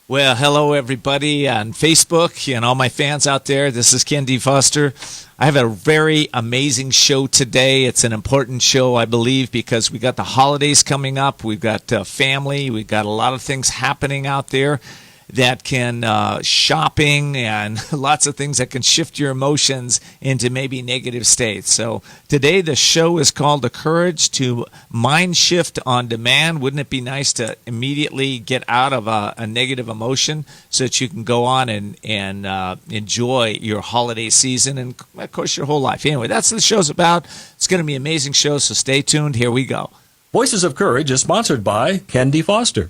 Well, hello everybody on Facebook and all my fans out there. This is Ken D. Foster. I have a very amazing show today. It's an important show, I believe, because we got the holidays coming up. We've got family. We've got a lot of things happening out there that can shopping and lots of things that can shift your emotions into maybe negative states. So today the show is called The Courage to Mind Shift on Demand. Wouldn't it be nice to immediately get out of a negative emotion so that you can go on and enjoy your holiday season and, of course, your whole life? Anyway, that's what the show's about. It's going to be an amazing show, so stay tuned. Here we go. Voices of Courage is sponsored by Ken D. Foster.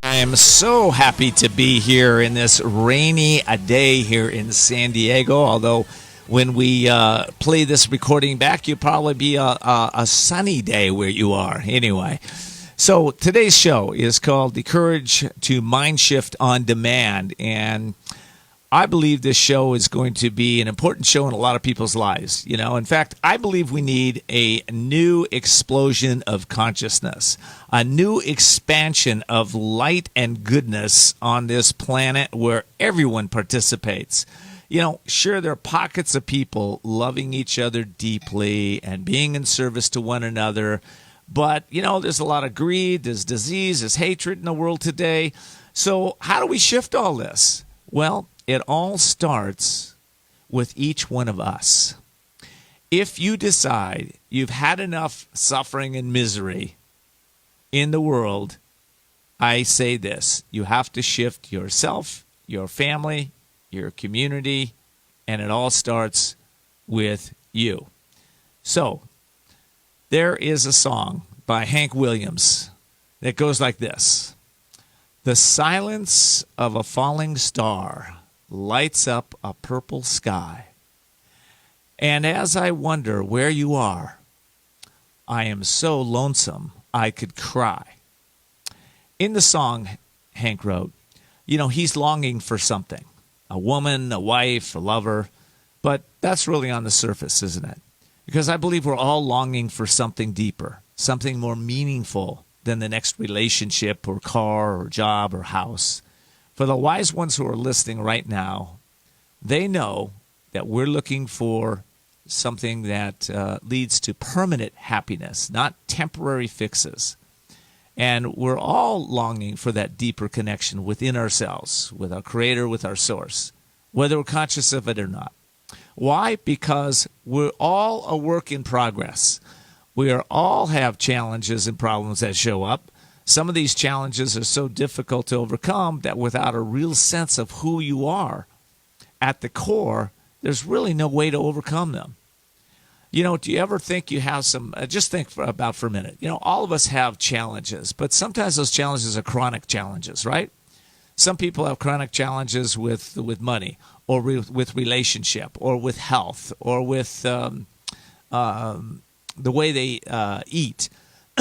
I am so happy to be here in this rainy day here in San Diego, although when we play this recording back, you'll probably be a sunny day where you are. Anyway, so today's show is called The Courage to Mind Shift on Demand, and I believe this show is going to be an important show in a lot of people's lives. You know, in fact, I believe we need a new explosion of consciousness, a new expansion of light and goodness on this planet where everyone participates. You know, sure, there are pockets of people loving each other deeply and being in service to one another. But, you know, there's a lot of greed, there's disease, there's hatred in the world today. So how do we shift all this? Well, it all starts with each one of us. If you decide you've had enough suffering and misery in the world, I say this: you have to shift yourself, your family, your community, and it all starts with you. So, there is a song by Hank Williams that goes like this: "The silence of a falling star lights up a purple sky. And as I wonder where you are, I am so lonesome I could cry." In the song Hank wrote, you know, he's longing for something, a woman, a wife, a lover, but that's really on the surface, isn't it? Because I believe we're all longing for something deeper, something more meaningful than the next relationship or car or job or house. For the wise ones who are listening right now, they know that we're looking for something that leads to permanent happiness, not temporary fixes. And we're all longing for that deeper connection within ourselves, with our Creator, with our Source, whether we're conscious of it or not. Why? Because we're all a work in progress. We all have challenges and problems that show up. Some of these challenges are so difficult to overcome that without a real sense of who you are at the core, there's really no way to overcome them. You know, do you ever think you have some, just think about for a minute. You know, all of us have challenges, but sometimes those challenges are chronic challenges, right? Some people have chronic challenges with money or with relationship or with health or with the way they eat.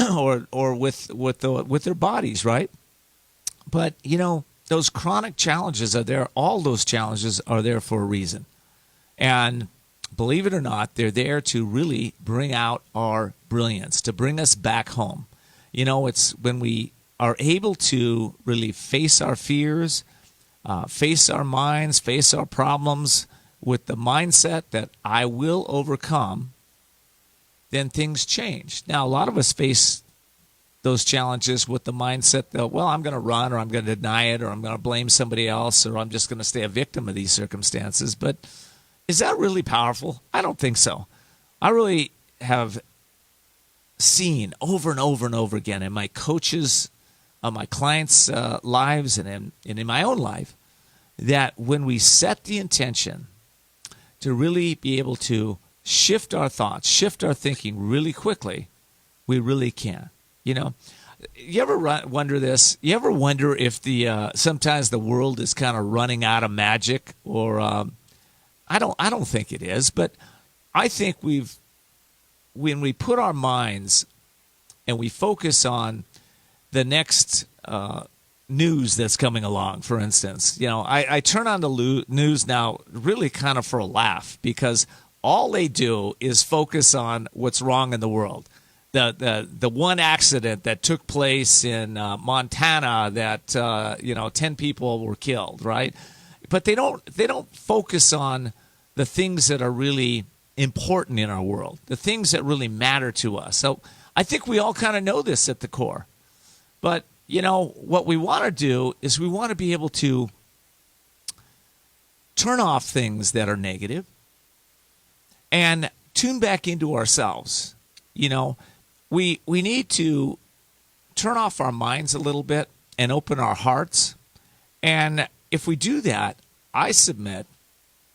or with their bodies, right? But, you know, those chronic challenges are there. All those challenges are there for a reason. And believe it or not, they're there to really bring out our brilliance, to bring us back home. You know, it's when we are able to really face our fears, face our minds, face our problems with the mindset that I will overcome, then things change. Now, a lot of us face those challenges with the mindset that, well, I'm going to run, or I'm going to deny it, or I'm going to blame somebody else, or I'm just going to stay a victim of these circumstances. But is that really powerful? I don't think so. I really have seen over and over and over again in my coaches, my clients' lives, and in my own life, that when we set the intention to really be able to shift our thoughts, shift our thinking really quickly, we really can. You know, You ever wonder this? You ever wonder if the sometimes the world is kind of running out of magic, or I don't think it is, but I think when we put our minds and we focus on the next news that's coming along, for instance, I turn on the news now really kind of for a laugh, because all they do is focus on what's wrong in the world. The one accident that took place in Montana that 10 people were killed, right? But they don't focus on the things that are really important in our world, the things that really matter to us. So I think we all kind of know this at the core. But what we want to do is we want to be able to turn off things that are negative and tune back into ourselves. We need to turn off our minds a little bit and open our hearts. And if we do that, I submit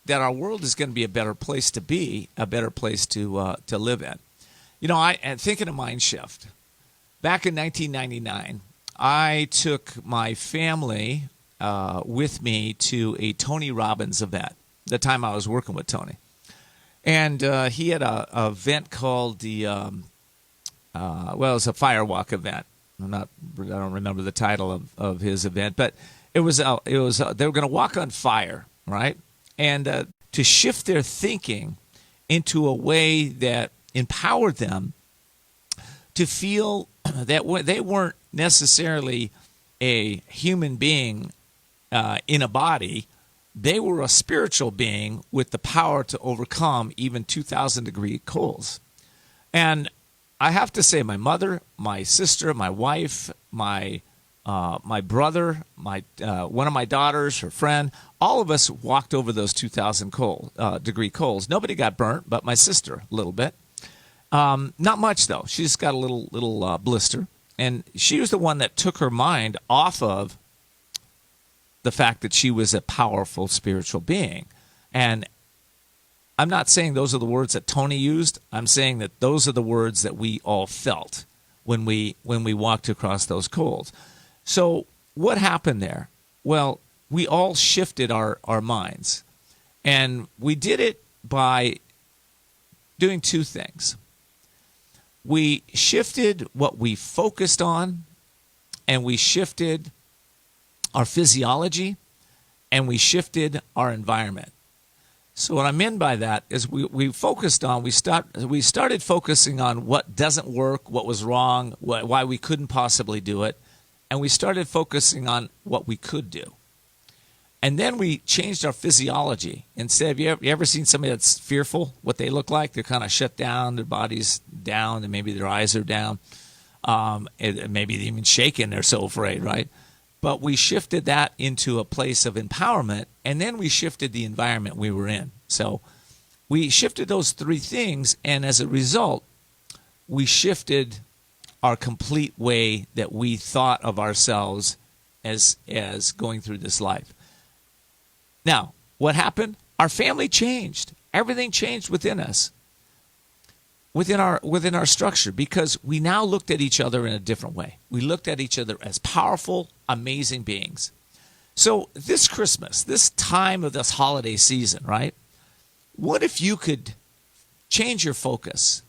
that our world is going to be a better place to be, a better place to live in. And thinking of MindShift, back in 1999, I took my family with me to a Tony Robbins event, the time I was working with Tony. And he had a event called the, it was a Firewalk event. I don't remember the title of his event, but they were going to walk on fire, right? And to shift their thinking into a way that empowered them to feel that they weren't necessarily a human being in a body. They were a spiritual being with the power to overcome even 2,000-degree colds. And I have to say, my mother, my sister, my wife, my brother, one of my daughters, her friend, all of us walked over those 2,000-degree colds. Nobody got burnt, but my sister a little bit. Not much, though. She just got a little blister. And she was the one that took her mind off of the fact that she was a powerful spiritual being. And I'm not saying those are the words that Tony used. I'm saying that those are the words that we all felt when we walked across those colds. So what happened there? Well, we all shifted our minds. And we did it by doing two things. We shifted what we focused on, and we shifted our physiology, and we shifted our environment. So what I mean by that is we started focusing on what doesn't work, what was wrong, why we couldn't possibly do it, and we started focusing on what we could do. And then we changed our physiology. Instead of, you ever seen somebody that's fearful, what they look like? They're kind of shut down, their body's down, and maybe their eyes are down, and maybe they're even shaking, they're so afraid, right? But we shifted that into a place of empowerment, and then we shifted the environment we were in. So we shifted those three things, and as a result, we shifted our complete way that we thought of ourselves as going through this life. Now, what happened? Our family changed. Everything changed within us, within our structure, because we now looked at each other in a different way. We looked at each other as powerful, amazing beings. So this Christmas, this time of this holiday season, right? What if you could change your focus,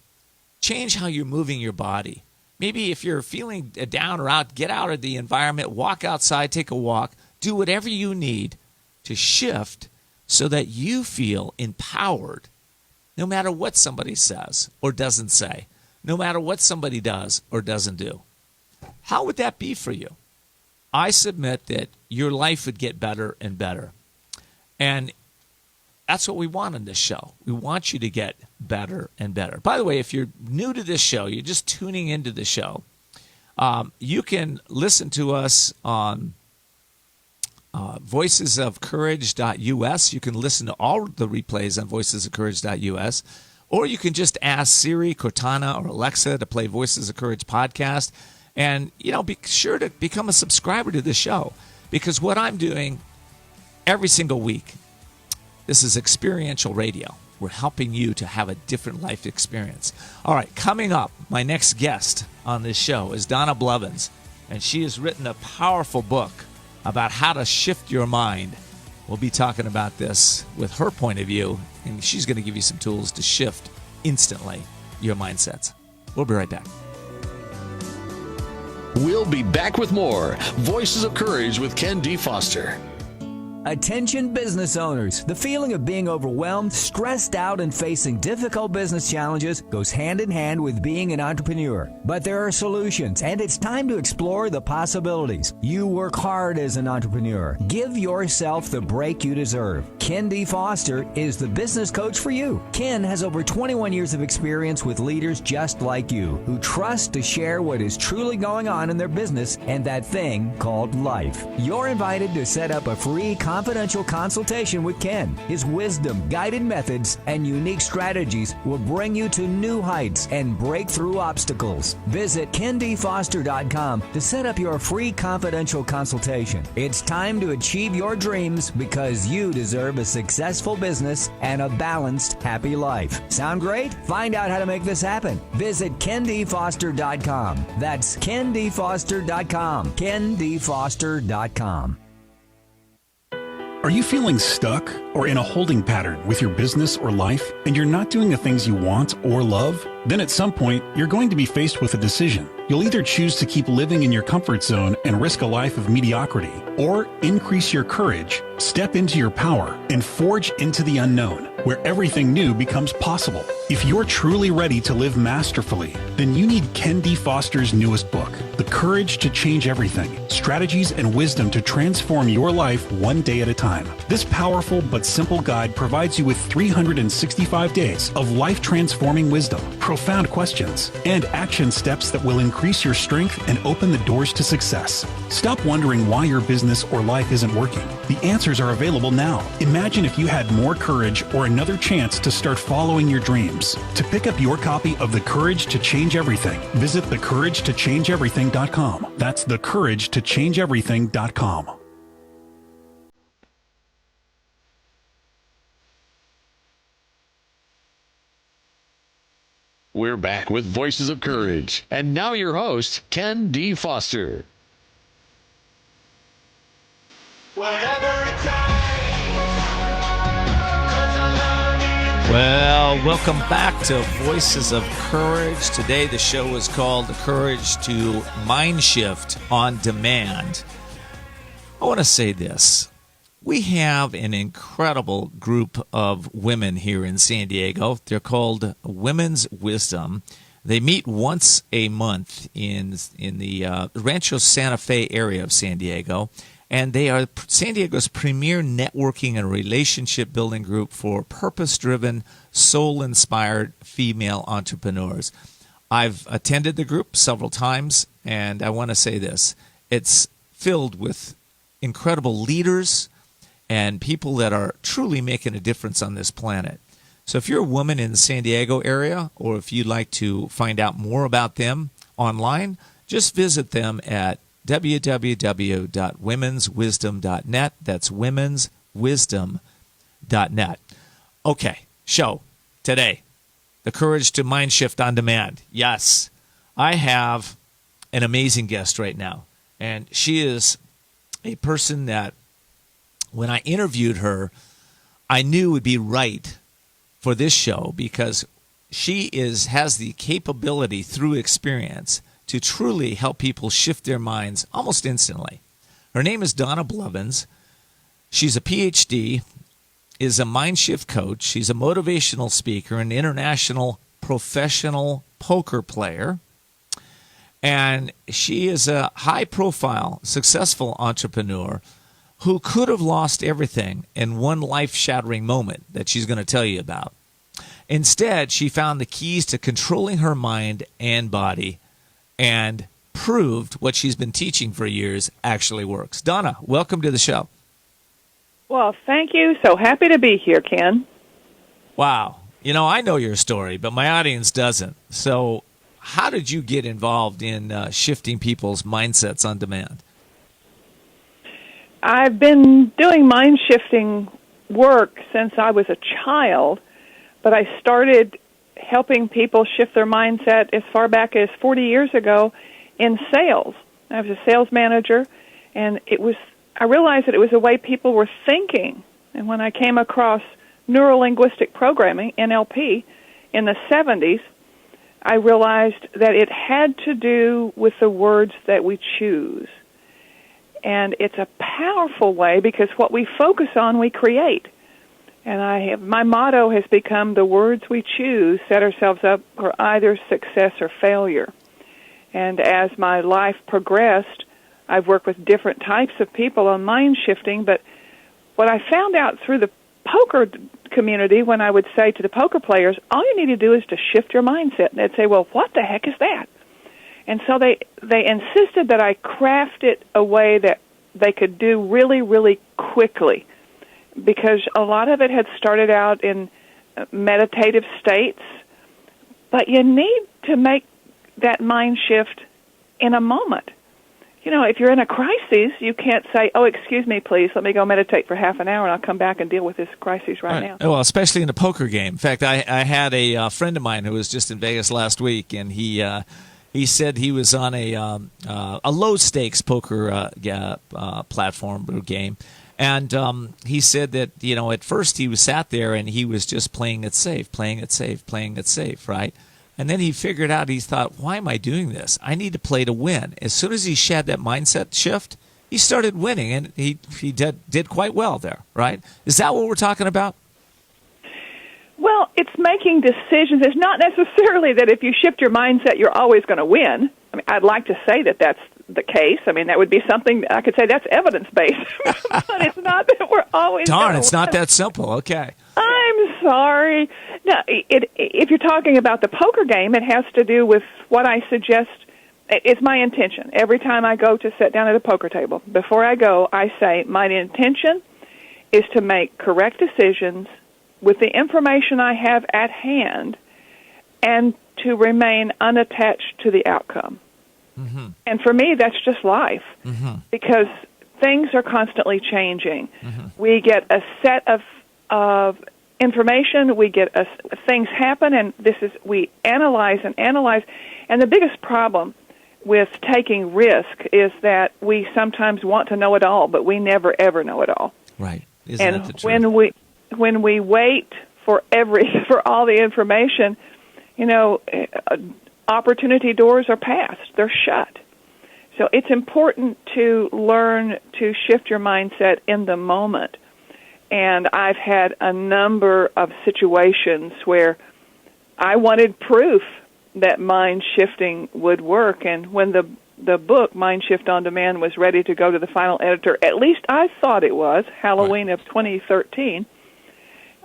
change how you're moving your body? Maybe if you're feeling down or out, get out of the environment, walk outside, take a walk, do whatever you need to shift so that you feel empowered no matter what somebody says or doesn't say, no matter what somebody does or doesn't do. How would that be for you? I submit that your life would get better and better. And that's what we want in this show. We want you to get better and better. By the way, if you're new to this show, you're just tuning into the show, you can listen to us on voicesofcourage.us. You can listen to all the replays on voicesofcourage.us, or you can just ask Siri, Cortana, or Alexa to play Voices of Courage podcast. And, be sure to become a subscriber to the show, because what I'm doing every single week, this is experiential radio. We're helping you to have a different life experience. All right, coming up, my next guest on this show is Donna Blevins, and she has written a powerful book about how to shift your mind. We'll be talking about this with her point of view, and she's going to give you some tools to shift instantly your mindsets. We'll be right back. We'll be back with more Voices of Courage with Ken D. Foster. Attention business owners. The feeling of being overwhelmed, stressed out, and facing difficult business challenges goes hand in hand with being an entrepreneur. But there are solutions, and it's time to explore the possibilities. You work hard as an entrepreneur. Give yourself the break you deserve. Ken D. Foster is the business coach for you. Ken has over 21 years of experience with leaders just like you, who trust to share what is truly going on in their business and that thing called life. You're invited to set up a free confidential consultation with Ken. His wisdom, guided methods, and unique strategies will bring you to new heights and break through obstacles. Visit KenDFoster.com to set up your free confidential consultation. It's time to achieve your dreams because you deserve a successful business and a balanced, happy life. Sound great? Find out how to make this happen. Visit KenDFoster.com. That's KenDFoster.com. KenDFoster.com. Are you feeling stuck or in a holding pattern with your business or life and you're not doing the things you want or love? Then at some point, you're going to be faced with a decision. You'll either choose to keep living in your comfort zone and risk a life of mediocrity, or increase your courage, step into your power, and forge into the unknown, where everything new becomes possible. If you're truly ready to live masterfully, then you need Ken D. Foster's newest book, The Courage to Change Everything, Strategies and Wisdom to Transform Your Life One Day at a Time. This powerful but simple guide provides you with 365 days of life-transforming wisdom, profound questions, and action steps that will increase your strength and open the doors to success. Stop wondering why your business or life isn't working. The answers are available now. Imagine if you had more courage or another chance to start following your dreams. To pick up your copy of The Courage to Change Everything, visit thecouragetochangeeverything.com. That's thecouragetochangeeverything.com. We're back with Voices of Courage. And now your host, Ken D. Foster. Well, welcome back to Voices of Courage. Today the show is called The Courage to MindShift on Demand. I want to say this. We have an incredible group of women here in San Diego. They're called Women's Wisdom. They meet once a month in the Rancho Santa Fe area of San Diego. And they are San Diego's premier networking and relationship building group for purpose-driven, soul-inspired female entrepreneurs. I've attended the group several times, and I want to say this. It's filled with incredible leaders and people that are truly making a difference on this planet. So if you're a woman in the San Diego area, or if you'd like to find out more about them online, just visit them at www.womenswisdom.net. That's womenswisdom.net. Okay, show today, The Courage to MindShift on Demand. Yes, I have an amazing guest right now, and she is a person that when I interviewed her, I knew would be right for this show because she has the capability through experience to truly help people shift their minds almost instantly. Her name is Donna Blevins. She's a PhD, is a MindShift coach. She's a motivational speaker, an international professional poker player. And she is a high-profile, successful entrepreneur who could have lost everything in one life-shattering moment that she's going to tell you about. Instead, she found the keys to controlling her mind and body and proved what she's been teaching for years actually works. Donna, welcome to the show. Well, thank you. So happy to be here, Ken. Wow. You know, I know your story, but my audience doesn't. So how did you get involved in shifting people's mindsets on demand? I've been doing mind-shifting work since I was a child. but I started helping people shift their mindset as far back as 40 years ago in sales. I was a sales manager, and I realized that it was the way people were thinking. And when I came across neuro-linguistic programming, NLP, in the 70s, I realized that it had to do with the words that we choose. And it's a powerful way because what we focus on, we create. And my motto has become the words we choose set ourselves up for either success or failure. And as my life progressed, I've worked with different types of people on mind shifting, but what I found out through the poker community when I would say to the poker players, all you need to do is to shift your mindset. And they'd say, well, what the heck is that? And so they insisted that I craft it a way that they could do really, really quickly, because a lot of it had started out in meditative states, but you need to make that mind shift in a moment. You know, if you're in a crisis, you can't say, oh, excuse me, please, let me go meditate for half an hour and I'll come back and deal with this crisis right now. Well, especially in a poker game. In fact, I had a friend of mine who was just in Vegas last week, and he said he was on a low-stakes poker platform or game. And he said that, you know, at first he was sat there and he was just playing it safe, right? And then he figured out, he thought, why am I doing this? I need to play to win. As soon as he had that mindset shift, he started winning, and he did quite well there, right? Is that what we're talking about? Well, it's making decisions. It's not necessarily that if you shift your mindset, you're always going to win. I mean, I'd like to say that that's the case. I mean, that would be something I could say that's evidence-based. But it's not that we're always Darn, gonna it's win. Not that simple. Okay. I'm sorry. No, if you're talking about the poker game, it has to do with what I suggest. It's my intention. Every time I go to sit down at a poker table, before I go, I say, my intention is to make correct decisions with the information I have at hand and to remain unattached to the outcome. Mm-hmm. And for me, that's just life, because things are constantly changing. Mm-hmm. We get a set of information, we get things happen, and we analyze and analyze. And the biggest problem with taking risk is that we sometimes want to know it all, but we never ever know it all. Right. Isn't that the truth? When we wait for all the information, you know, opportunity doors are passed. They're shut. So it's important to learn to shift your mindset in the moment. And I've had a number of situations where I wanted proof that mind shifting would work. And when the book, Mind Shift on Demand, was ready to go to the final editor, at least I thought it was, Halloween of 2013,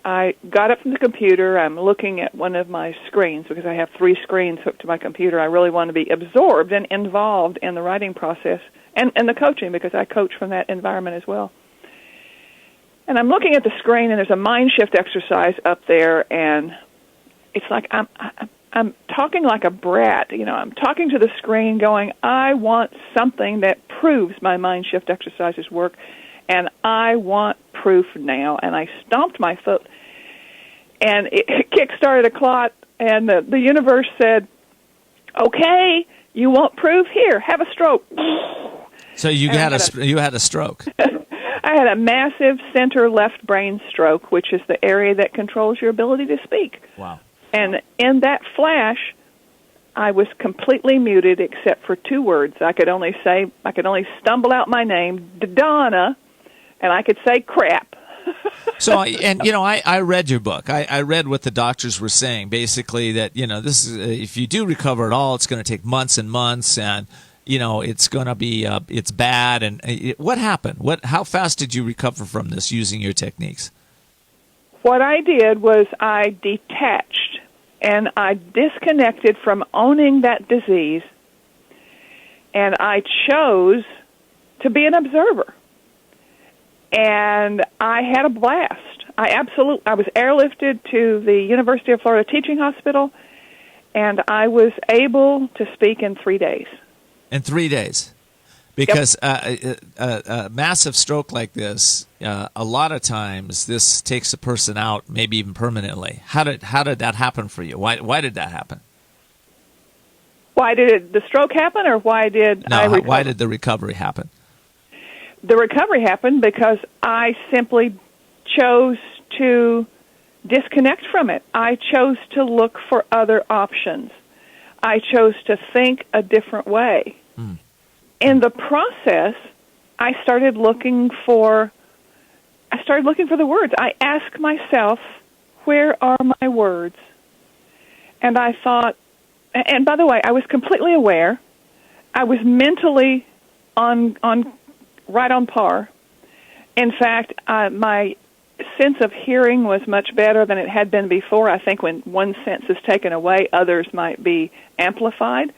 I got up from the computer. I'm looking at one of my screens because I have 3 screens hooked to my computer. I really want to be absorbed and involved in the writing process and the coaching, because I coach from that environment as well. And I'm looking at the screen, and there's a mind shift exercise up there, and it's like I'm talking like a brat. You know, I'm talking to the screen going, I want something that proves my mind shift exercises work, and I want proof now. And I stomped my foot, and it kick-started a clot, and the universe said, okay, you want proof? Here, have a stroke. So you had a stroke. I had a massive center left brain stroke, which is the area that controls your ability to speak. Wow. And in that flash, I was completely muted except for 2 words. I could only stumble out my name, Donna, and I could say crap. So, and you know, I read your book. I read what the doctors were saying, basically that, you know, this is if you do recover at all, it's going to take months and months, and you know, it's going to be it's bad. And what happened? How fast did you recover from this using your techniques? What I did was I detached and I disconnected from owning that disease, and I chose to be an observer. And I had a blast. I was airlifted to the University of Florida Teaching Hospital, and I was able to speak in 3 days. In 3 days. Because a massive stroke like this, a lot of times this takes a person out, maybe even permanently. How did that happen for you? Why did that happen? Why did the stroke happen, or why did I recover? Why did the recovery happen? The recovery happened because I simply chose to disconnect from it. I chose to look for other options. I chose to think a different way. In the process, I started looking for the words. I asked myself, where are my words? And I thought, and by the way, I was completely aware. I was mentally right on par. In fact, my sense of hearing was much better than it had been before. I think when one sense is taken away, others might be amplified.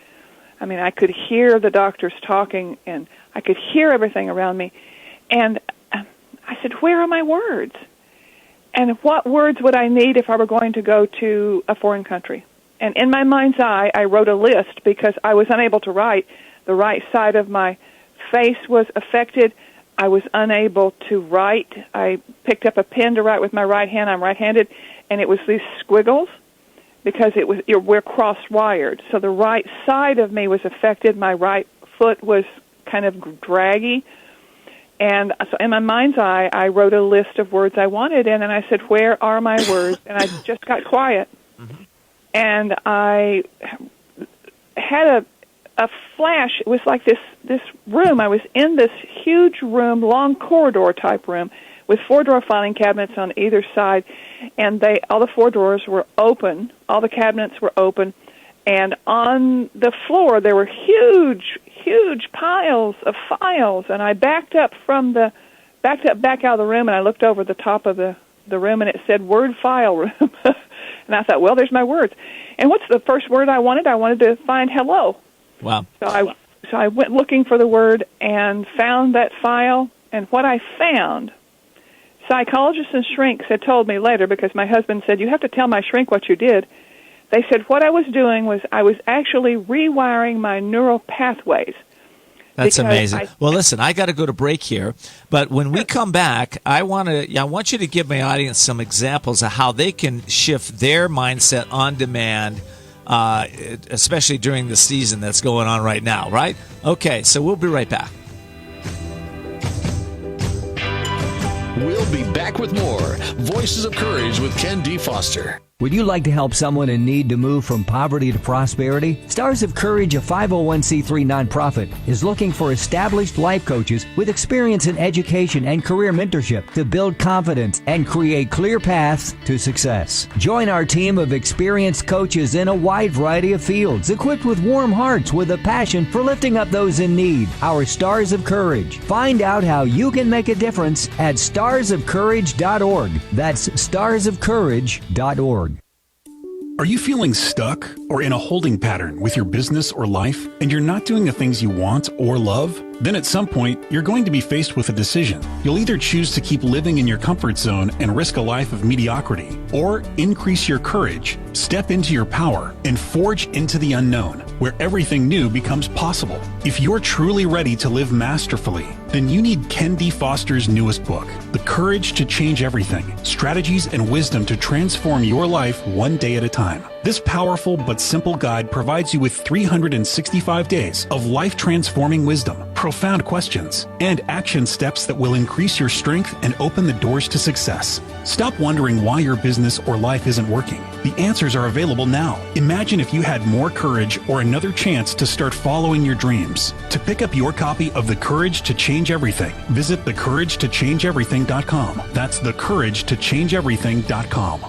I mean, I could hear the doctors talking, and I could hear everything around me. And I said, where are my words? And what words would I need if I were going to go to a foreign country? And in my mind's eye, I wrote a list because I was unable to write. The right side of my face was affected. I was unable to write. I picked up a pen to write with my right hand. I'm right-handed, and it was these squiggles because we're cross-wired. So the right side of me was affected. My right foot was kind of draggy. And so in my mind's eye, I wrote a list of words I wanted, and then I said, where are my words? And I just got quiet. And I had a flash. It was like this room. I was in this huge room, long corridor-type room, with 4-drawer filing cabinets on either side, and all the 4 drawers were open. All the cabinets were open, and on the floor there were huge piles of files. And I backed up back out of the room, and I looked over the top of the room, and it said "Word File Room." And I thought, well, there's my words. And what's the first word I wanted? I wanted to find hello. Wow. So I went looking for the word and found that file. And what I found, psychologists and shrinks had told me later, because my husband said, you have to tell my shrink what you did. They said what I was doing was I was actually rewiring my neural pathways. That's amazing. Well, listen, I got to go to break here, but when we come back, I want you to give my audience some examples of how they can shift their mindset on demand, especially during the season that's going on right now, right? Okay, so we'll be right back. We'll be back with more Voices of Courage with Ken D. Foster. Would you like to help someone in need to move from poverty to prosperity? Stars of Courage, a 501c3 nonprofit, is looking for established life coaches with experience in education and career mentorship to build confidence and create clear paths to success. Join our team of experienced coaches in a wide variety of fields, equipped with warm hearts with a passion for lifting up those in need. Our Stars of Courage. Find out how you can make a difference at starsofcourage.org. That's starsofcourage.org. Are you feeling stuck or in a holding pattern with your business or life, and you're not doing the things you want or love? Then at some point, you're going to be faced with a decision. You'll either choose to keep living in your comfort zone and risk a life of mediocrity, or increase your courage, step into your power, and forge into the unknown, where everything new becomes possible. If you're truly ready to live masterfully, then you need Ken D. Foster's newest book, The Courage to Change Everything, Strategies and Wisdom to Transform Your Life One Day at a Time. This powerful but simple guide provides you with 365 days of life-transforming wisdom, profound questions, and action steps that will increase your strength and open the doors to success. Stop wondering why your business or life isn't working. The answers are available now. Imagine if you had more courage or another chance to start following your dreams. To pick up your copy of The Courage to Change Everything, visit thecouragetochangeeverything.com. That's thecouragetochangeeverything.com.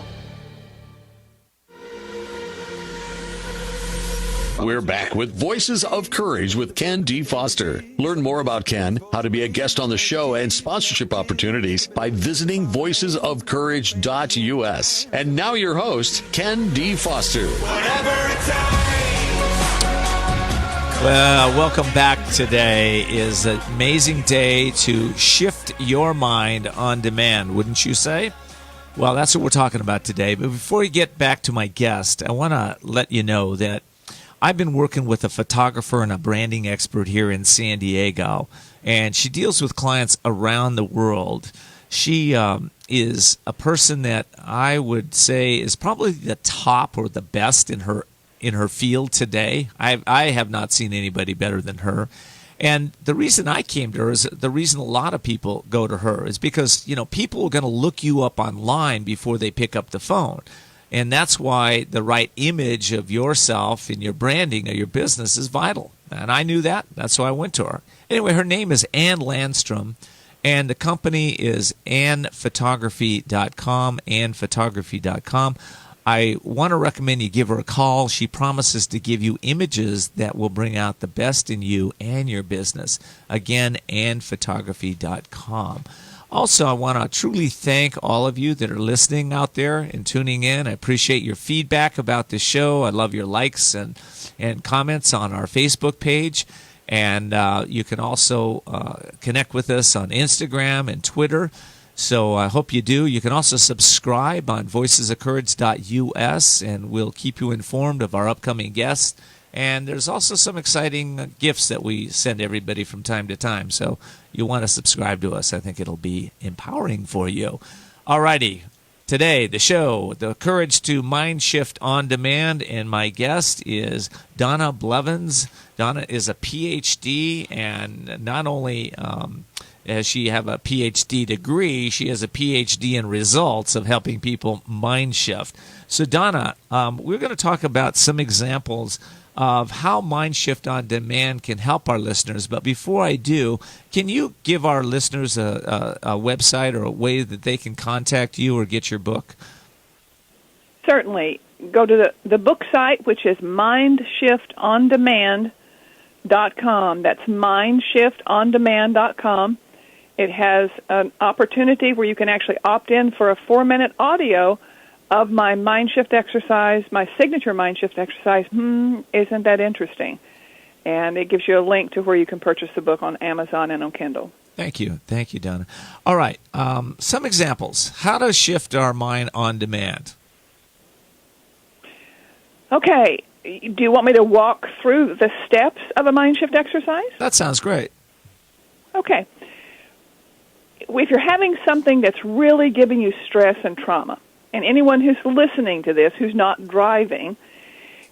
We're back with Voices of Courage with Ken D. Foster. Learn more about Ken, how to be a guest on the show, and sponsorship opportunities by visiting voicesofcourage.us. And now your host, Ken D. Foster. Well, welcome back. Today is an amazing day to shift your mind on demand, wouldn't you say? Well, that's what we're talking about today. But before we get back to my guest, I want to let you know that I've been working with a photographer and a branding expert here in San Diego, and she deals with clients around the world. She is a person that I would say is probably the top or the best in her field today. I have not seen anybody better than her. And the reason I came to her is the reason a lot of people go to her is because, people are going to look you up online before they pick up the phone. And that's why the right image of yourself in your branding of your business is vital. And I knew that. That's why I went to her. Anyway, her name is Ann Landstrom, and the company is annphotography.com, annphotography.com. I want to recommend you give her a call. She promises to give you images that will bring out the best in you and your business. Again, annphotography.com. Also, I want to truly thank all of you that are listening out there and tuning in. I appreciate your feedback about the show. I love your likes and comments on our Facebook page. And you can also connect with us on Instagram and Twitter. So I hope you do. You can also subscribe on voicesofcourage.us, and we'll keep you informed of our upcoming guests. And there's also some exciting gifts that we send everybody from time to time. So you want to subscribe to us. I think it'll be empowering for you. All righty. Today, the show, The Courage to Mind Shift on Demand, and my guest is Donna Blevins. Donna is a PhD, and not only does she have a PhD degree, she has a PhD in results of helping people mind shift. So, Donna, we're going to talk about some examples of how MindShift on Demand can help our listeners. But before I do, can you give our listeners a website or a way that they can contact you or get your book? Certainly. Go to the book site, which is MindShiftOnDemand.com. That's MindShiftOnDemand.com. It has an opportunity where you can actually opt in for a 4-minute audio of my MindShift exercise, my signature MindShift exercise. Isn't that interesting? And it gives you a link to where you can purchase the book on Amazon and on Kindle. Thank you, Donna. All right, some examples. How to shift our mind on demand. Okay, do you want me to walk through the steps of a MindShift exercise? That sounds great. Okay. If you're having something that's really giving you stress and trauma, and anyone who's listening to this who's not driving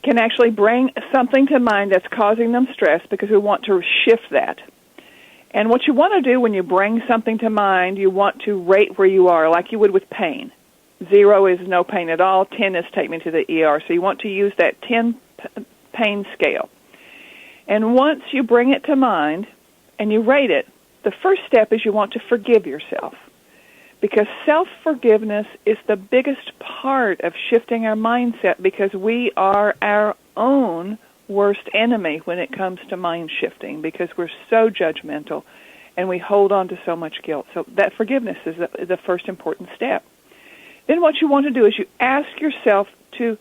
can actually bring something to mind that's causing them stress, because we want to shift that. And what you want to do when you bring something to mind, you want to rate where you are, like you would with pain. 0 is no pain at all. 10 is take me to the ER. So you want to use that 10 pain scale. And once you bring it to mind and you rate it, the first step is you want to forgive yourself. Because self-forgiveness is the biggest part of shifting our mindset, because we are our own worst enemy when it comes to mind shifting, because we're so judgmental and we hold on to so much guilt. So that forgiveness is the first important step. Then what you want to do is you ask yourself you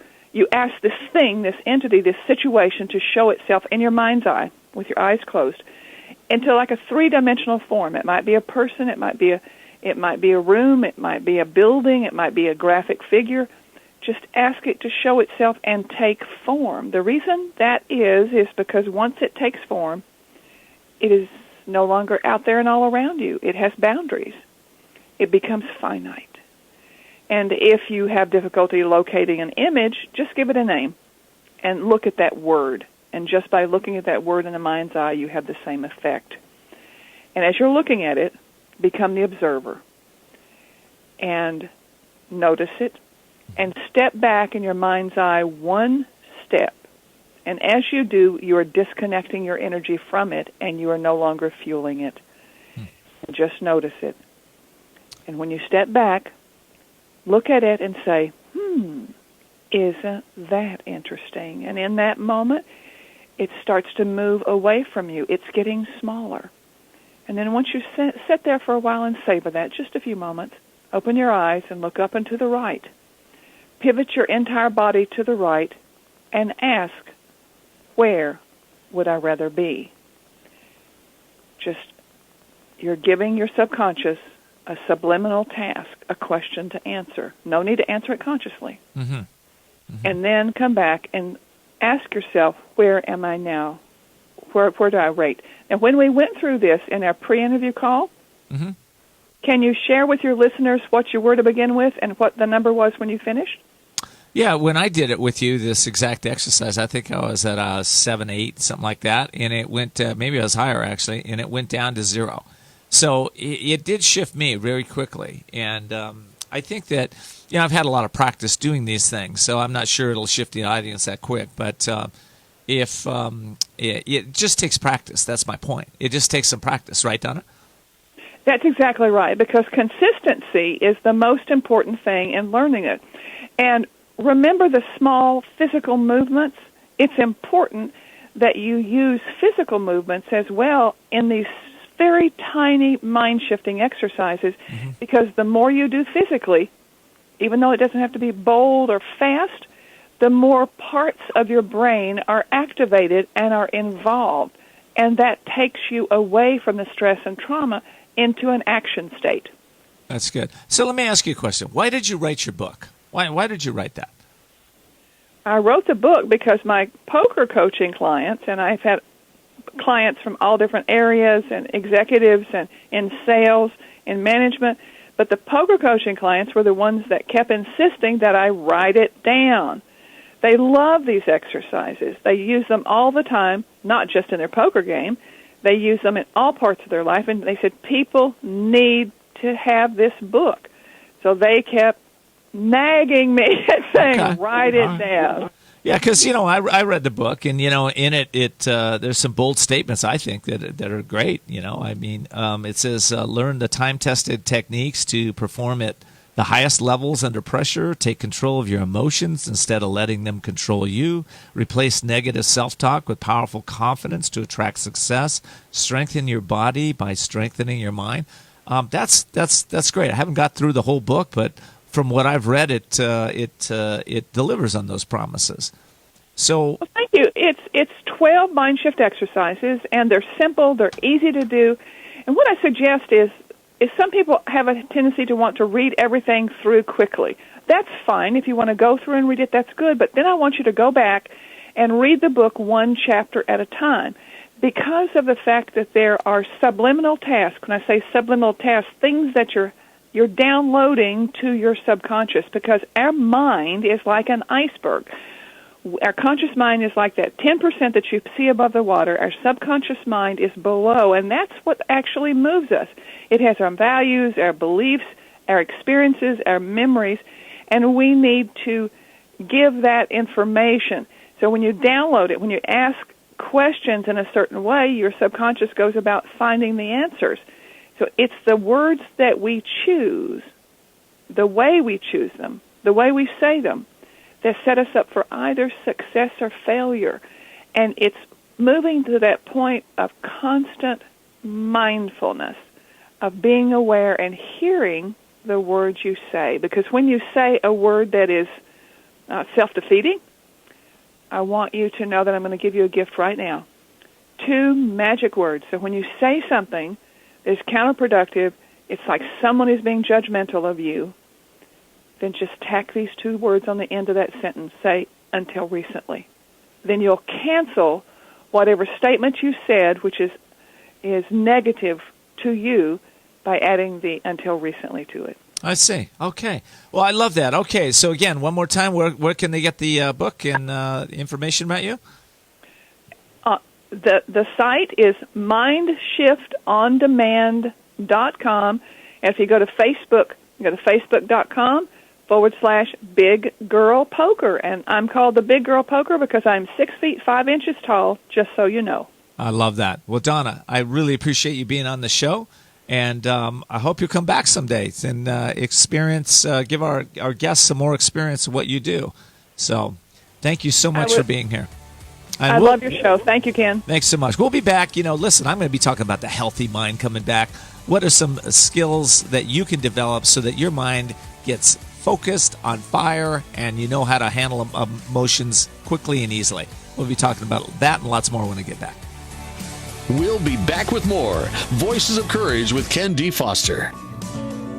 ask this thing, this entity, this situation to show itself in your mind's eye with your eyes closed into like a 3-dimensional form. It might be a person, it might be a room, it might be a building, it might be a graphic figure. Just ask it to show itself and take form. The reason that is because once it takes form, it is no longer out there and all around you. It has boundaries. It becomes finite. And if you have difficulty locating an image, just give it a name and look at that word. And just by looking at that word in the mind's eye, you have the same effect. And as you're looking at it, become the observer and notice it and step back in your mind's eye 1 step. And as you do, you are disconnecting your energy from it and you are no longer fueling it. And just notice it. And when you step back, look at it and say, isn't that interesting? And in that moment, it starts to move away from you. It's getting smaller. And then once you sit there for a while and savor that, just a few moments, open your eyes and look up and to the right. Pivot your entire body to the right and ask, where would I rather be? You're giving your subconscious a subliminal task, a question to answer. No need to answer it consciously. And then come back and ask yourself, where am I now? Where do I rate? And when we went through this in our pre-interview call, can you share with your listeners what you were to begin with and what the number was when you finished? Yeah, when I did it with you, this exact exercise, I think I was at 7, 8, something like that, and it went, maybe I was higher actually, and it went down to 0. So it did shift me very quickly, and I think that, I've had a lot of practice doing these things, so I'm not sure it'll shift the audience that quick, but it just takes practice. That's my point. It just takes some practice, right, Donna? That's exactly right, because consistency is the most important thing in learning it. And remember the small physical movements. It's important that you use physical movements as well in these very tiny mind-shifting exercises, because the more you do physically, even though it doesn't have to be bold or fast, the more parts of your brain are activated and are involved, and that takes you away from the stress and trauma into an action state. That's good. So let me ask you a question. Why did you write your book? Why did you write that? I wrote the book because my poker coaching clients, and I've had clients from all different areas and executives and in sales, in management, but the poker coaching clients were the ones that kept insisting that I write it down. They love these exercises. They use them all the time, not just in their poker game. They use them in all parts of their life, and they said, people need to have this book. So they kept nagging me and saying, write it down. Yeah, because, I read the book, and, in it there's some bold statements, I think, that are great. It says, learn the time-tested techniques to perform at the highest levels under pressure. Take control of your emotions instead of letting them control you. Replace negative self-talk with powerful confidence to attract success. Strengthen your body by strengthening your mind. That's great. I haven't got through the whole book, but from what I've read, it delivers on those promises. So, well, thank you. It's 12 MindShift exercises, and they're simple. They're easy to do. And what I suggest is some people have a tendency to want to read everything through quickly. That's fine. If you want to go through and read it, that's good. But then I want you to go back and read the book one chapter at a time, because of the fact that there are subliminal tasks. When I say subliminal tasks, things that you're downloading to your subconscious, because our mind is like an iceberg. Our conscious mind is like that 10% that you see above the water. Our subconscious mind is below, and that's what actually moves us. It has our values, our beliefs, our experiences, our memories, and we need to give that information. So when you download it, when you ask questions in a certain way, your subconscious goes about finding the answers. So it's the words that we choose, the way we choose them, the way we say them, that set us up for either success or failure. And it's moving to that point of constant mindfulness, of being aware and hearing the words you say. Because when you say a word that is self-defeating, I want you to know that I'm going to give you a gift right now. 2 magic words. So when you say something that is counterproductive, it's like someone is being judgmental of you, then just tack these 2 words on the end of that sentence. Say, until recently. Then you'll cancel whatever statement you said, which is negative to you, by adding the until recently to it. I see. Okay. Well, I love that. Okay. So again, one more time, where can they get the book and information about you? The site is MindShiftOnDemand.com. And if you go to Facebook, you go to Facebook.com/Big Girl Poker. And I'm called the Big Girl Poker because I'm 6 feet 5 inches tall, just so you know. I love that. Well, Donna, I really appreciate you being on the show. And I hope you'll come back someday and experience, give our guests some more experience of what you do. So thank you so much for being here. I love your show. Thank you, Ken. Thanks so much. We'll be back. Listen, I'm going to be talking about the healthy mind coming back. What are some skills that you can develop so that your mind gets focused, on fire, and you know how to handle emotions quickly and easily? We'll be talking about that and lots more when I get back. We'll be back with more Voices of Courage with Ken D. Foster.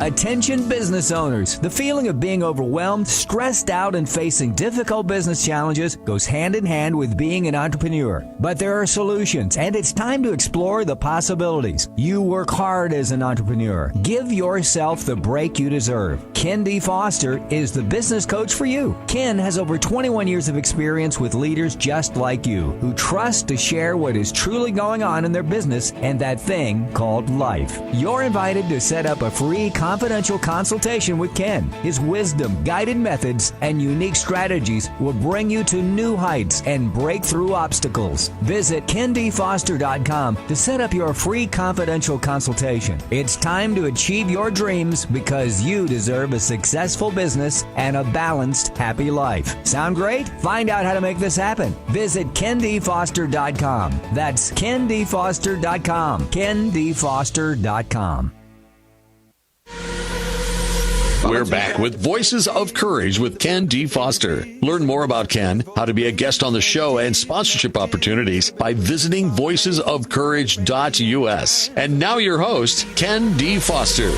Attention business owners. The feeling of being overwhelmed, stressed out, and facing difficult business challenges goes hand in hand with being an entrepreneur. But there are solutions, and it's time to explore the possibilities. You work hard as an entrepreneur. Give yourself the break you deserve. Ken D. Foster is the business coach for you. Ken has over 21 years of experience with leaders just like you, who trust to share what is truly going on in their business and that thing called life. You're invited to set up a free confidential consultation with Ken. His wisdom, guided methods, and unique strategies will bring you to new heights and break through obstacles. Visit kendfoster.com to set up your free confidential consultation. It's time to achieve your dreams because you deserve a successful business and a balanced, happy life. Sound great? Find out how to make this happen. Visit kendfoster.com. That's kendfoster.com. kendfoster.com. We're back with Voices of Courage with Ken D. Foster. Learn more about Ken, how to be a guest on the show, and sponsorship opportunities by visiting voicesofcourage.us. And now your host, Ken D. Foster.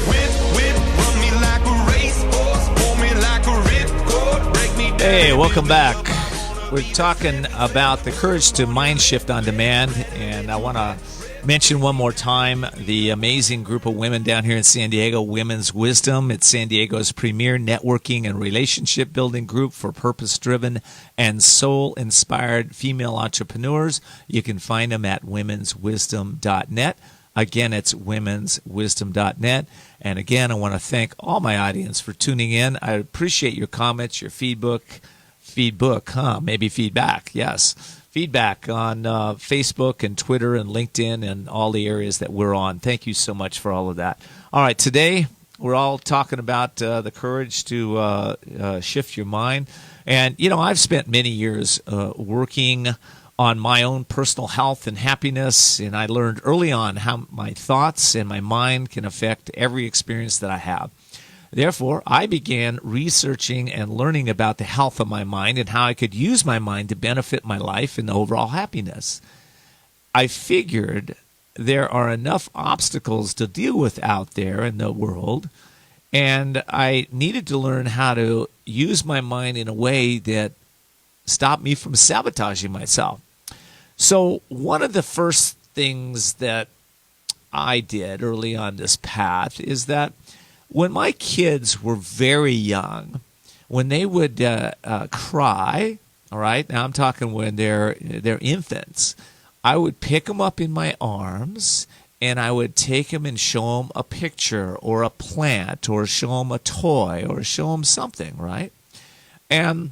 Hey, welcome back. We're talking about the courage to MindShift on demand, and I want to mention one more time the amazing group of women down here in San Diego, Women's Wisdom. It's San Diego's premier networking and relationship building group for purpose-driven and soul-inspired female entrepreneurs. You can find them at womenswisdom.net. Again, it's womenswisdom.net. And again, I want to thank all my audience for tuning in. I appreciate your comments, your feedback, yes. Feedback on Facebook and Twitter and LinkedIn and all the areas that we're on. Thank you so much for all of that. All right, today we're all talking about the courage to shift your mind. And, you know, I've spent many years working on my own personal health and happiness, and I learned early on how my thoughts and my mind can affect every experience that I have. Therefore, I began researching and learning about the health of my mind and how I could use my mind to benefit my life and overall happiness. I figured there are enough obstacles to deal with out there in the world, and I needed to learn how to use my mind in a way that stopped me from sabotaging myself. So one of the first things that I did early on this path is that when my kids were very young, when they would cry, all right, now I'm talking when they're infants, I would pick them up in my arms and I would take them and show them a picture or a plant or show them a toy or show them something, right? And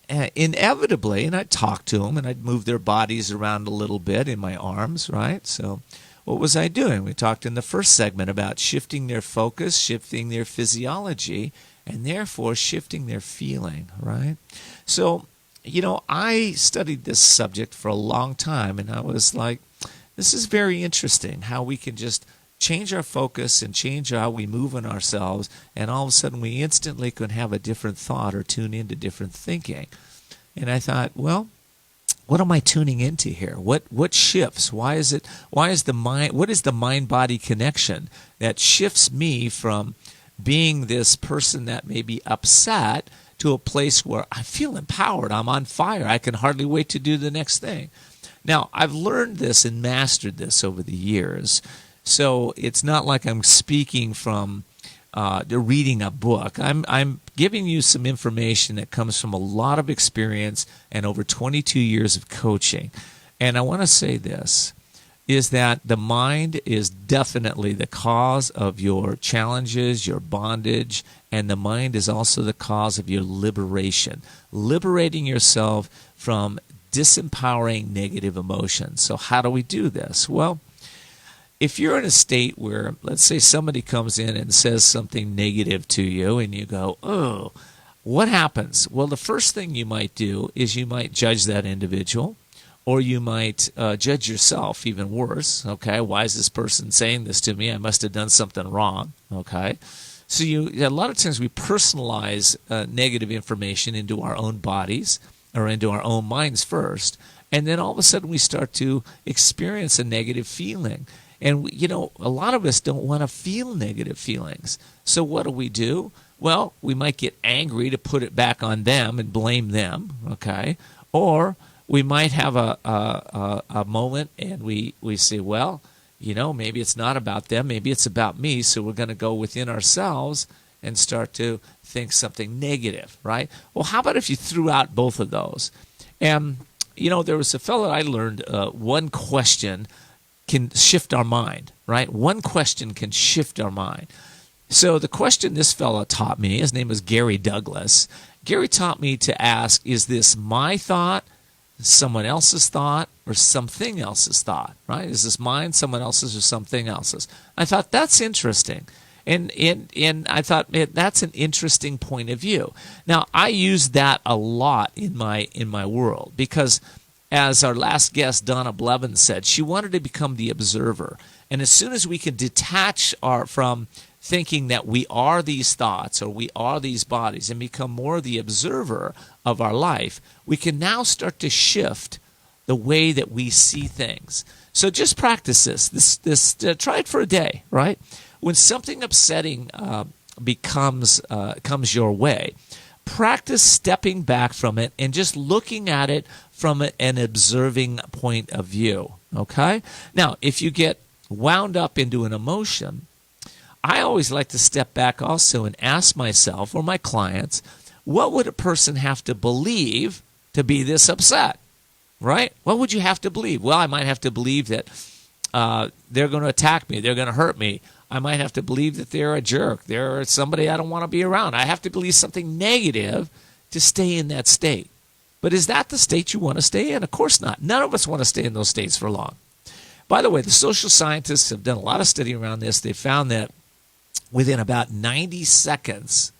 inevitably, and I'd talk to them and I'd move their bodies around a little bit in my arms, right? So what was I doing? We talked in the first segment about shifting their focus, shifting their physiology, and therefore shifting their feeling, right? So, you know, I studied this subject for a long time, and I was like, this is very interesting how we can just change our focus and change how we move in ourselves, and all of a sudden we instantly can have a different thought or tune into different thinking. And I thought, well, what am I tuning into here? What shifts? What is the mind-body connection that shifts me from being this person that may be upset to a place where I feel empowered, I'm on fire, I can hardly wait to do the next thing. Now, I've learned this and mastered this over the years, so it's not like I'm speaking from reading a book. I'm giving you some information that comes from a lot of experience and over 22 years of coaching. And I want to say this, is that the mind is definitely the cause of your challenges, your bondage, and the mind is also the cause of your liberation, liberating yourself from disempowering negative emotions. So how do we do this? Well, if you're in a state where, let's say somebody comes in and says something negative to you and you go, oh, what happens? Well, the first thing you might do is you might judge that individual, or you might judge yourself, even worse. Okay, why is this person saying this to me? I must have done something wrong. Okay, so a lot of times we personalize negative information into our own bodies or into our own minds first, and then all of a sudden we start to experience a negative feeling. And, a lot of us don't want to feel negative feelings. So what do? Well, we might get angry to put it back on them and blame them, okay? Or we might have a moment and we say, well, maybe it's not about them, maybe it's about me, so we're going to go within ourselves and start to think something negative, right? Well, how about if you threw out both of those? And, there was a fellow I learned one question can shift our mind, right? One question can shift our mind. So the question this fellow taught me, his name was Gary Douglas. Gary taught me to ask, is this my thought, someone else's thought, or something else's thought, right? Is this mine, someone else's, or something else's? I thought, that's interesting. And I thought, man, that's an interesting point of view. Now, I use that a lot in my world because, as our last guest, Donna Blevins, said, she wanted to become the observer. And as soon as we can detach from thinking that we are these thoughts or we are these bodies and become more the observer of our life, we can now start to shift the way that we see things. So just practice this. Try it for a day, right? When something upsetting comes your way, practice stepping back from it and just looking at it from an observing point of view, okay? Now, if you get wound up into an emotion, I always like to step back also and ask myself or my clients, what would a person have to believe to be this upset, right? What would you have to believe? Well, I might have to believe that they're going to attack me, they're going to hurt me. I might have to believe that they're a jerk, they're somebody I don't want to be around. I have to believe something negative to stay in that state. But is that the state you want to stay in? Of course not. None of us want to stay in those states for long. By the way, the social scientists have done a lot of study around this. They found that within about 90 seconds,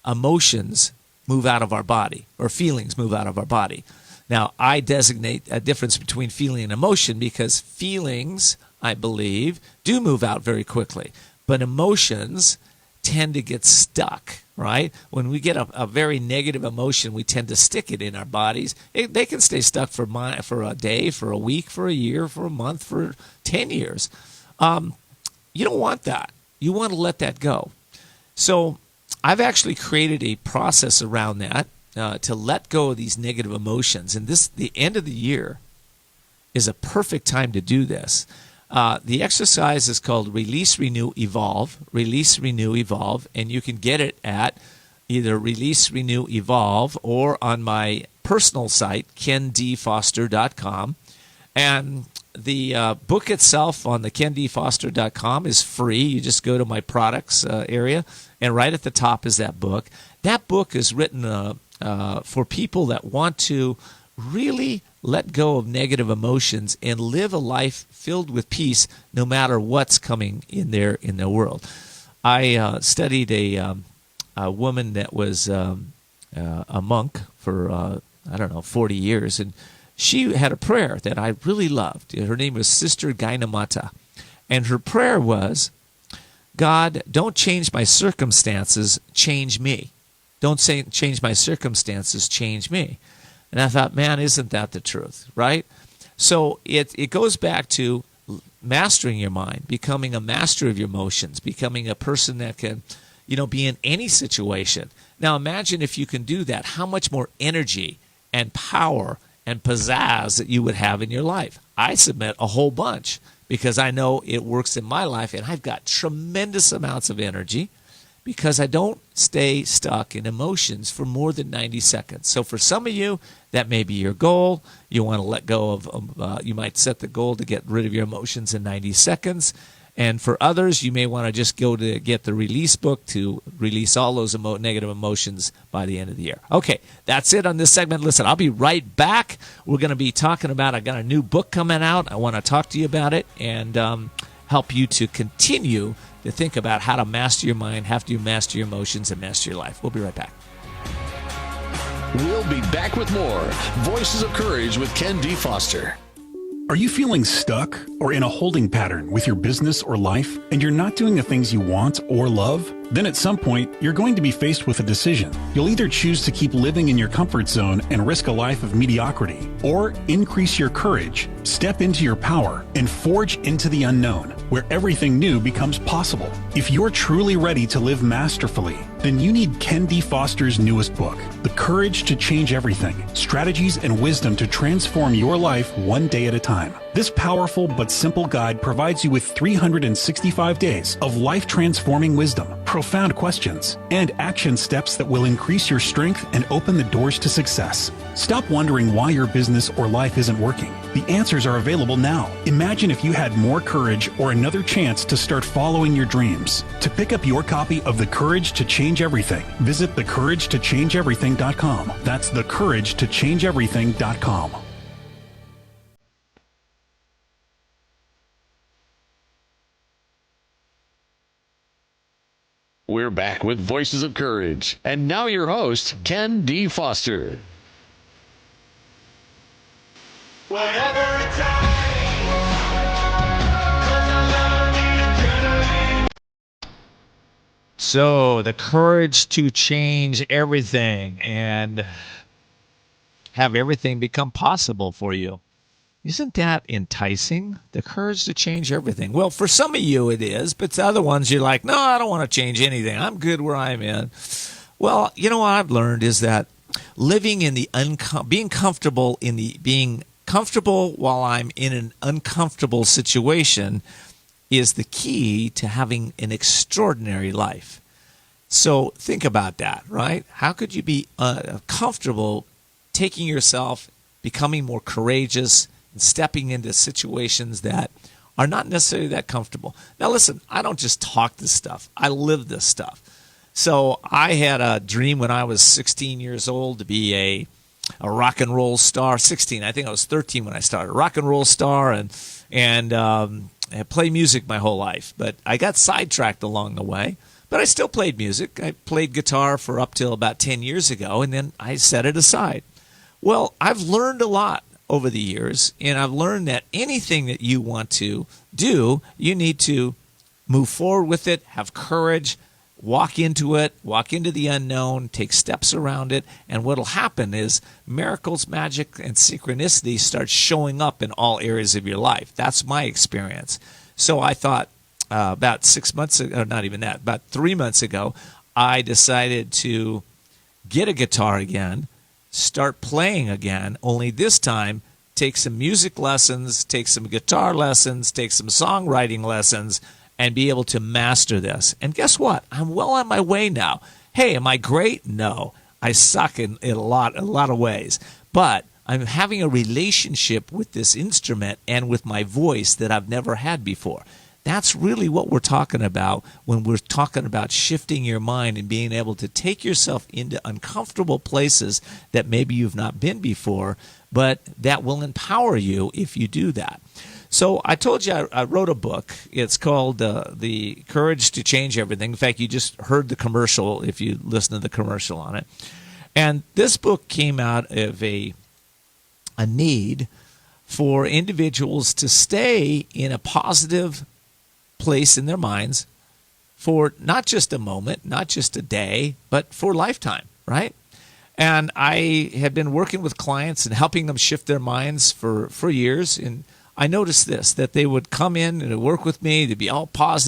emotions move out of our body, or feelings move out of our body. Now, I designate a difference between feeling and emotion because feelings, I believe, do move out very quickly. But emotions tend to get stuck, right? When we get a very negative emotion, we tend to stick it in our bodies. They can stay stuck for a day, for a week, for a year, for a month, for 10 years. You don't want that. You want to let that go. So I've actually created a process around that to let go of these negative emotions. And the end of the year is a perfect time to do this. The exercise is called Release, Renew, Evolve. Release, Renew, Evolve. And you can get it at either Release, Renew, Evolve or on my personal site, kendfoster.com. And the book itself on the kendfoster.com is free. You just go to my products area, and right at the top is that book. That book is written for people that want to really let go of negative emotions and live a life filled with peace no matter what's coming in their world. I studied a woman that was a monk for 40 years, and she had a prayer that I really loved. Her name was Sister Gainamata, and her prayer was, God, don't change my circumstances, change me. Don't change my circumstances, change me. And I thought, man, isn't that the truth, right? So it goes back to mastering your mind, becoming a master of your emotions, becoming a person that can, be in any situation. Now imagine if you can do that, how much more energy and power and pizzazz that you would have in your life. I submit a whole bunch because I know it works in my life, and I've got tremendous amounts of energy because I don't stay stuck in emotions for more than 90 seconds. So for some of you, that may be your goal. You want to let go of, you might set the goal to get rid of your emotions in 90 seconds. And for others, you may want to just go to get the release book to release all those negative emotions by the end of the year. Okay, that's it on this segment. Listen, I'll be right back. We're going to be talking about, I got a new book coming out. I want to talk to you about it and help you to continue to think about how to master your mind, how to master your emotions, and master your life. We'll be right back. We'll be back with more Voices of Courage with Ken D. Foster. Are you feeling stuck or in a holding pattern with your business or life, and you're not doing the things you want or love? Then at some point, you're going to be faced with a decision. You'll either choose to keep living in your comfort zone and risk a life of mediocrity, or increase your courage, step into your power, and forge into the unknown, where everything new becomes possible. If you're truly ready to live masterfully, then you need Ken D. Foster's newest book, The Courage to Change Everything, Strategies and Wisdom to Transform Your Life One Day at a Time. This powerful but simple guide provides you with 365 days of life-transforming wisdom, profound questions, and action steps that will increase your strength and open the doors to success. Stop wondering why your business or life isn't working. The answers are available now. Imagine if you had more courage or another chance to start following your dreams. To pick up your copy of The Courage to Change Everything, visit thecouragetochangeeverything.com. That's thecouragetochangeeverything.com. We're back with Voices of Courage. And now your host, Ken D. Foster. So, the courage to change everything and have everything become possible for you. Isn't that enticing? The courage to change everything. Well, for some of you it is, but to other ones you're like, no, I don't want to change anything. I'm good where I'm in. Well, you know what I've learned is that living in the being comfortable while I'm in an uncomfortable situation is the key to having an extraordinary life. So think about that, right? How could you be comfortable taking yourself, becoming more courageous, and stepping into situations that are not necessarily that comfortable? Now listen, I don't just talk this stuff. I live this stuff. So I had a dream when I was 16 years old to be a rock and roll star. 16, I think I was 13 when I started. Rock and roll star and play music my whole life. But I got sidetracked along the way. But I still played music. I played guitar for up till about 10 years ago, and then I set it aside. Well, I've learned a lot over the years, and I've learned that anything that you want to do, you need to move forward with it, have courage, walk into it, walk into the unknown, take steps around it, and what'll happen is miracles, magic, and synchronicity start showing up in all areas of your life. That's my experience. So I thought about 6 months ago, not even that, about 3 months ago, I decided to get a guitar again, start playing again, only this time take some music lessons, take some guitar lessons, take some songwriting lessons, and be able to master this. And guess what? I'm well on my way now. Hey, am I great? No. I suck in a lot of ways. But I'm having a relationship with this instrument and with my voice that I've never had before. That's really what we're talking about when we're talking about shifting your mind and being able to take yourself into uncomfortable places that maybe you've not been before, but that will empower you if you do that. So I told you I wrote a book. It's called The Courage to Change Everything. In fact, you just heard the commercial if you listen to the commercial on it. And this book came out of a need for individuals to stay in a positive place in their minds for not just a moment, not just a day, but for a lifetime, right? And I had been working with clients and helping them shift their minds for years. And I noticed this, that they would come in and work with me, they'd be all positive.